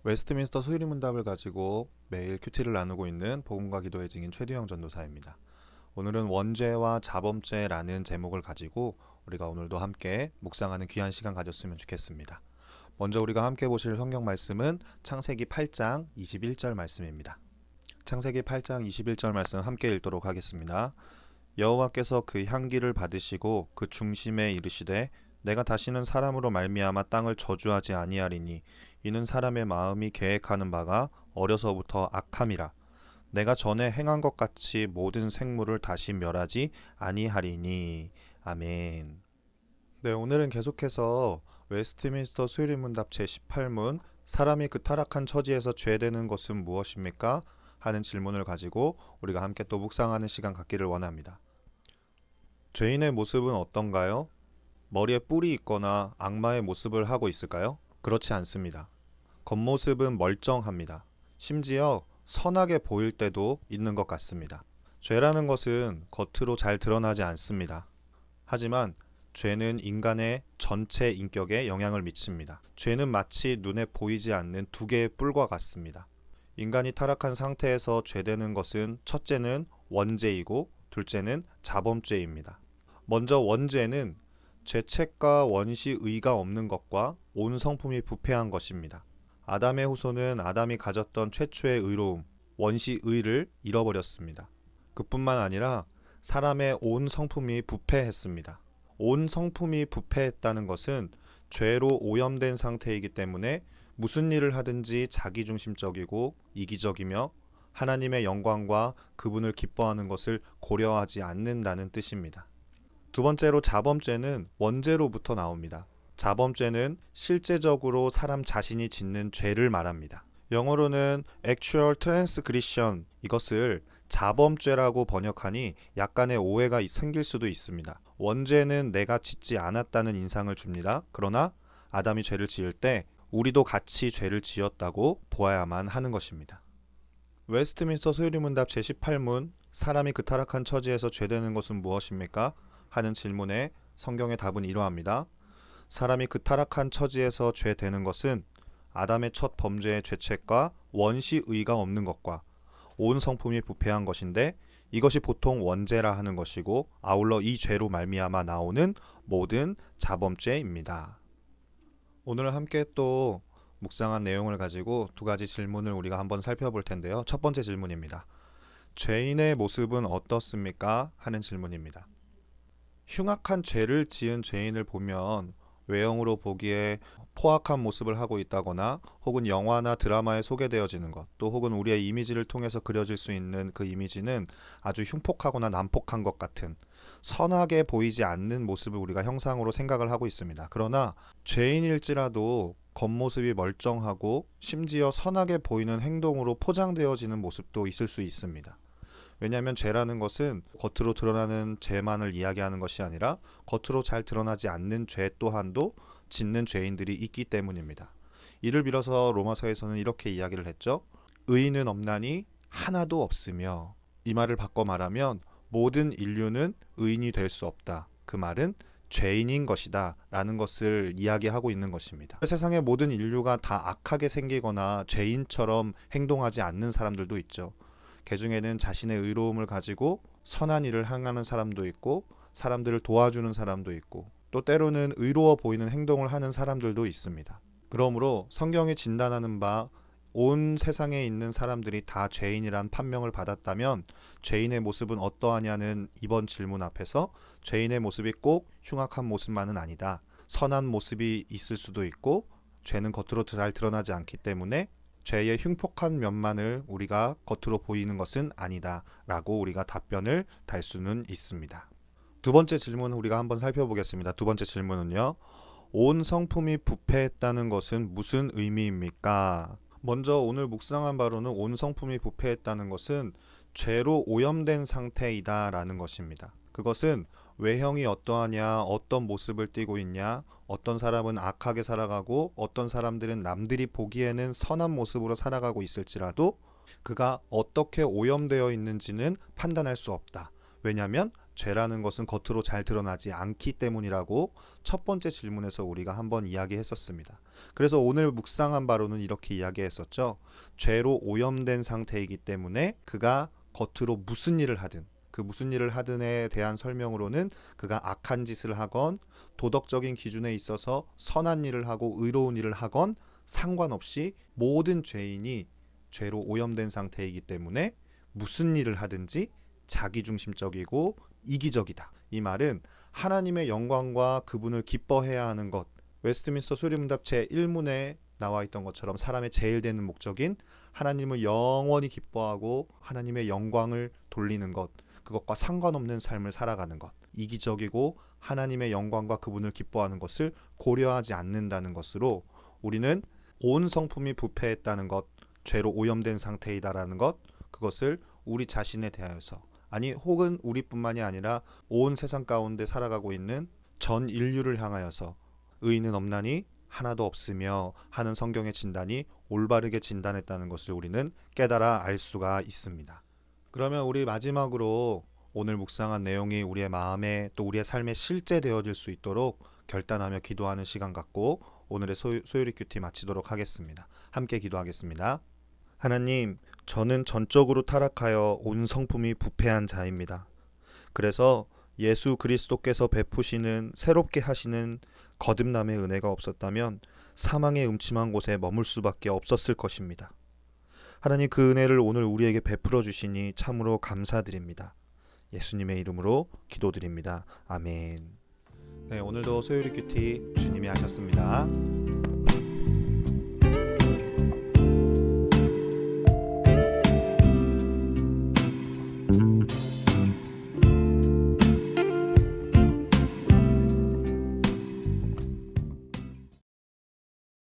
웨스트민스터 수리문답을 가지고 매일 큐티를 나누고 있는 복음과 기도의 증인 최두영 전도사입니다. 오늘은 원죄와 자범죄라는 제목을 가지고 우리가 오늘도 함께 묵상하는 귀한 시간 가졌으면 좋겠습니다. 먼저 우리가 함께 보실 성경 말씀은 창세기 8장 21절 말씀입니다. 창세기 8장 21절 말씀 함께 읽도록 하겠습니다. 여호와께서 그 향기를 받으시고 그 중심에 이르시되 내가 다시는 사람으로 말미암아 땅을 저주하지 아니하리니 이는 사람의 마음이 계획하는 바가 어려서부터 악함이라. 내가 전에 행한 것 같이 모든 생물을 다시 멸하지 아니하리니. 아멘. 네, 오늘은 계속해서 웨스트민스터 수요일문답 제18문 사람이 그 타락한 처지에서 죄되는 것은 무엇입니까? 하는 질문을 가지고 우리가 함께 또 묵상하는 시간 갖기를 원합니다. 죄인의 모습은 어떤가요? 머리에 뿔이 있거나 악마의 모습을 하고 있을까요? 그렇지 않습니다. 겉모습은 멀쩡합니다. 심지어 선하게 보일 때도 있는 것 같습니다. 죄라는 것은 겉으로 잘 드러나지 않습니다. 하지만 죄는 인간의 전체 인격에 영향을 미칩니다. 죄는 마치 눈에 보이지 않는 두 개의 뿔과 같습니다. 인간이 타락한 상태에서 죄되는 것은 첫째는 원죄이고 둘째는 자범죄입니다. 먼저 원죄는 죄책과 원시의가 없는 것과 온 성품이 부패한 것입니다. 아담의 후손은 아담이 가졌던 최초의 의로움, 원시의를 잃어버렸습니다. 그뿐만 아니라 사람의 온 성품이 부패했습니다. 온 성품이 부패했다는 것은 죄로 오염된 상태이기 때문에 무슨 일을 하든지 자기중심적이고 이기적이며 하나님의 영광과 그분을 기뻐하는 것을 고려하지 않는다는 뜻입니다. 두 번째로 자범죄는 원죄로부터 나옵니다. 자범죄는 실제적으로 사람 자신이 짓는 죄를 말합니다. 영어로는 actual transgression, 이것을 자범죄라고 번역하니 약간의 오해가 생길 수도 있습니다. 원죄는 내가 짓지 않았다는 인상을 줍니다. 그러나 아담이 죄를 지을 때 우리도 같이 죄를 지었다고 보아야만 하는 것입니다. 웨스트민스터 수요일문답 제18문 사람이 그 타락한 처지에서 죄되는 것은 무엇입니까? 하는 질문에 성경의 답은 이러합니다. 사람이 그 타락한 처지에서 죄되는 것은 아담의 첫 범죄의 죄책과 원시의가 없는 것과 온 성품이 부패한 것인데 이것이 보통 원죄라 하는 것이고 아울러 이 죄로 말미암아 나오는 모든 자범죄입니다. 오늘 함께 또 묵상한 내용을 가지고 두 가지 질문을 우리가 한번 살펴볼 텐데요. 첫 번째 질문입니다. 죄인의 모습은 어떻습니까? 하는 질문입니다. 흉악한 죄를 지은 죄인을 보면 외형으로 보기에 포악한 모습을 하고 있다거나 혹은 영화나 드라마에 소개되어지는 것, 또 혹은 우리의 이미지를 통해서 그려질 수 있는 그 이미지는 아주 흉폭하거나 난폭한 것 같은 선하게 보이지 않는 모습을 우리가 형상으로 생각을 하고 있습니다. 그러나 죄인일지라도 겉모습이 멀쩡하고 심지어 선하게 보이는 행동으로 포장되어지는 모습도 있을 수 있습니다. 왜냐하면 죄라는 것은 겉으로 드러나는 죄만을 이야기하는 것이 아니라 겉으로 잘 드러나지 않는 죄 또한도 짓는 죄인들이 있기 때문입니다. 이를 빌어서 로마서에서는 이렇게 이야기를 했죠. 의인은 없나니 하나도 없으며, 이 말을 바꿔 말하면 모든 인류는 의인이 될 수 없다. 그 말은 죄인인 것이다 라는 것을 이야기하고 있는 것입니다. 세상의 모든 인류가 다 악하게 생기거나 죄인처럼 행동하지 않는 사람들도 있죠. 그 중에는 자신의 의로움을 가지고 선한 일을 행하는 사람도 있고 사람들을 도와주는 사람도 있고 또 때로는 의로워 보이는 행동을 하는 사람들도 있습니다. 그러므로 성경이 진단하는 바 온 세상에 있는 사람들이 다 죄인이란 판명을 받았다면 죄인의 모습은 어떠하냐는 이번 질문 앞에서 죄인의 모습이 꼭 흉악한 모습만은 아니다. 선한 모습이 있을 수도 있고 죄는 겉으로 잘 드러나지 않기 때문에 죄의 흉폭한 면만을 우리가 겉으로 보이는 것은 아니다 라고 우리가 답변을 달 수는 있습니다. 두 번째 질문을 우리가 한번 살펴보겠습니다. 두 번째 질문은요. 온 성품이 부패했다는 것은 무슨 의미입니까? 먼저 오늘 묵상한 바로는 온 성품이 부패했다는 것은 죄로 오염된 상태이다 라는 것입니다. 그것은 외형이 어떠하냐, 어떤 모습을 띠고 있냐, 어떤 사람은 악하게 살아가고 어떤 사람들은 남들이 보기에는 선한 모습으로 살아가고 있을지라도 그가 어떻게 오염되어 있는지는 판단할 수 없다. 왜냐하면 죄라는 것은 겉으로 잘 드러나지 않기 때문이라고 첫 번째 질문에서 우리가 한번 이야기했었습니다. 그래서 오늘 묵상한 바로는 이렇게 이야기했었죠. 죄로 오염된 상태이기 때문에 그가 겉으로 무슨 일을 하든, 그 무슨 일을 하든에 대한 설명으로는 그가 악한 짓을 하건 도덕적인 기준에 있어서 선한 일을 하고 의로운 일을 하건 상관없이 모든 죄인이 죄로 오염된 상태이기 때문에 무슨 일을 하든지 자기중심적이고 이기적이다. 이 말은 하나님의 영광과 그분을 기뻐해야 하는 것, 웨스트민스터 소리문답 제1문에 나와 있던 것처럼 사람의 제일 되는 목적인 하나님을 영원히 기뻐하고 하나님의 영광을 돌리는 것, 그것과 상관없는 삶을 살아가는 것, 이기적이고 하나님의 영광과 그분을 기뻐하는 것을 고려하지 않는다는 것으로 우리는 온 성품이 부패했다는 것, 죄로 오염된 상태이다라는 것, 그것을 우리 자신에 대하여서, 아니 혹은 우리뿐만이 아니라 온 세상 가운데 살아가고 있는 전 인류를 향하여서 의인은 없나니 하나도 없으며 하는 성경의 진단이 올바르게 진단했다는 것을 우리는 깨달아 알 수가 있습니다. 그러면 우리 마지막으로 오늘 묵상한 내용이 우리의 마음에 또 우리의 삶에 실제 되어질 수 있도록 결단하며 기도하는 시간 갖고 오늘의 소요리 큐티 마치도록 하겠습니다. 함께 기도하겠습니다. 하나님, 저는 전적으로 타락하여 온 성품이 부패한 자입니다. 그래서 예수 그리스도께서 베푸시는 새롭게 하시는 거듭남의 은혜가 없었다면 사망의 음침한 곳에 머물 수밖에 없었을 것입니다. 하나님, 그 은혜를 오늘 우리에게 베풀어 주시니 참으로 감사드립니다. 예수님의 이름으로 기도드립니다. 아멘. 네, 오늘도 소요리 큐티 주님이 하셨습니다.